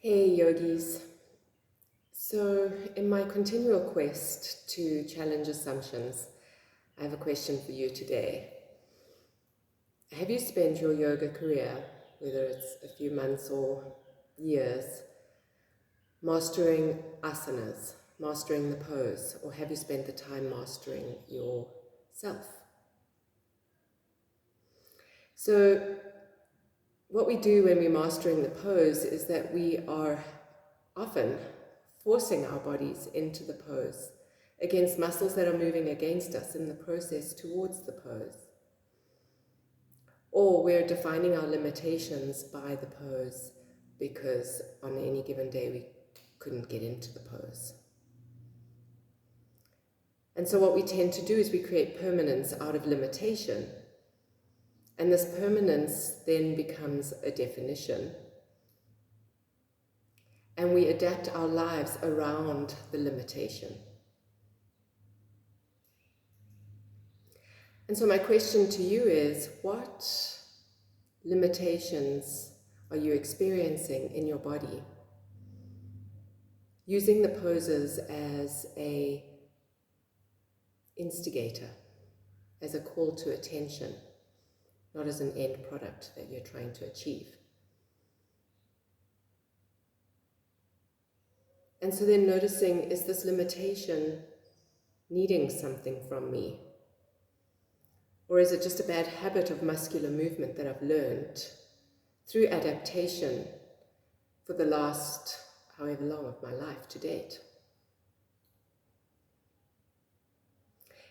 Hey yogis. So in my continual quest to challenge assumptions, I have a question for you today. Have you spent your yoga career, whether it's a few months or years, mastering asanas, mastering the pose, or have you spent the time mastering yourself? So what we do when we're mastering the pose is that we are often forcing our bodies into the pose against muscles that are moving against us in the process towards the pose. Or we're defining our limitations by the pose because on any given day we couldn't get into the pose. And so what we tend to do is we create permanence out of limitation. And this permanence then becomes a definition. And we adapt our lives around the limitation. And so my question to you is, what limitations are you experiencing in your body? Using the poses as an instigator, as a call to attention, not as an end product that you're trying to achieve. And so then noticing, is this limitation needing something from me? Or is it just a bad habit of muscular movement that I've learned through adaptation for the last however long of my life to date?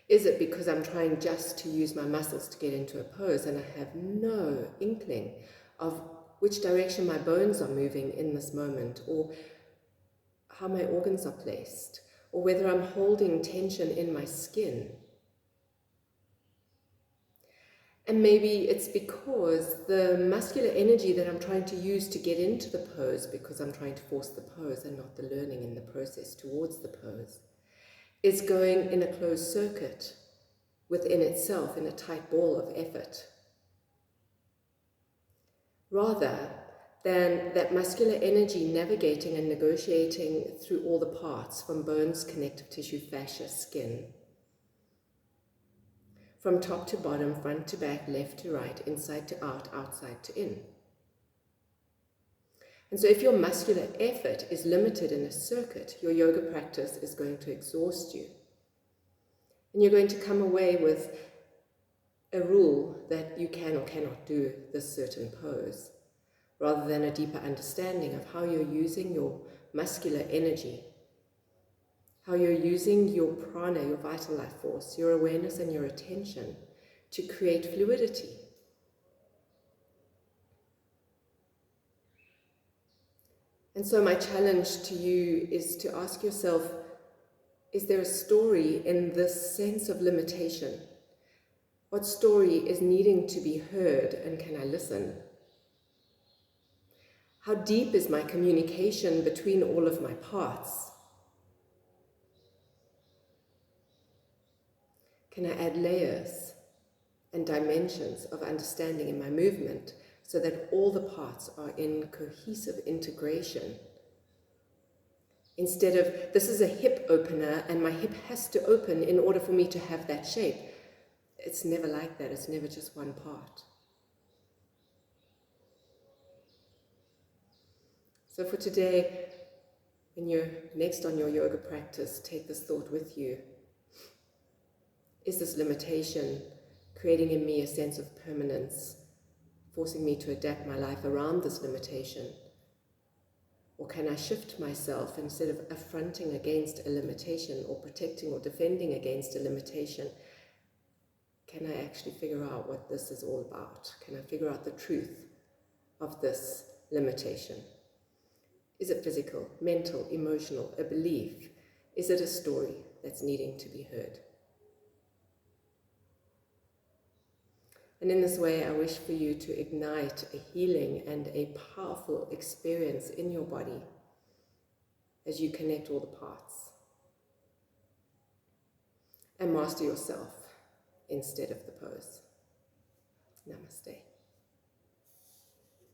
Is it because I'm trying just to use my muscles to get into a pose and I have no inkling of which direction my bones are moving in this moment, or how my organs are placed, or whether I'm holding tension in my skin? And maybe it's because the muscular energy that I'm trying to use to get into the pose, because I'm trying to force the pose and not the learning in the process towards the pose, is going in a closed circuit within itself in a tight ball of effort, rather than that muscular energy navigating and negotiating through all the parts, from bones, connective tissue, fascia, skin, from top to bottom, front to back, left to right, inside to out, outside to in. And so if your muscular effort is limited in a circuit, your yoga practice is going to exhaust you. And you're going to come away with a rule that you can or cannot do this certain pose, rather than a deeper understanding of how you're using your muscular energy, how you're using your prana, your vital life force, your awareness and your attention to create fluidity. And so my challenge to you is to ask yourself, is there a story in this sense of limitation? What story is needing to be heard, and can I listen? How deep is my communication between all of my parts? Can I add layers and dimensions of understanding in my movement so that all the parts are in cohesive integration? Instead of, this is a hip opener and my hip has to open in order for me to have that shape. It's never like that. It's never just one part. So for today, when you're next on your yoga practice, take this thought with you. Is this limitation creating in me a sense of permanence, forcing me to adapt my life around this limitation? Or can I shift myself, instead of affronting against a limitation or protecting or defending against a limitation, can I actually figure out what this is all about? Can I figure out the truth of this limitation? Is it physical, mental, emotional, a belief? Is it a story that's needing to be heard? And in this way, I wish for you to ignite a healing and a powerful experience in your body as you connect all the parts and master yourself instead of the pose. Namaste.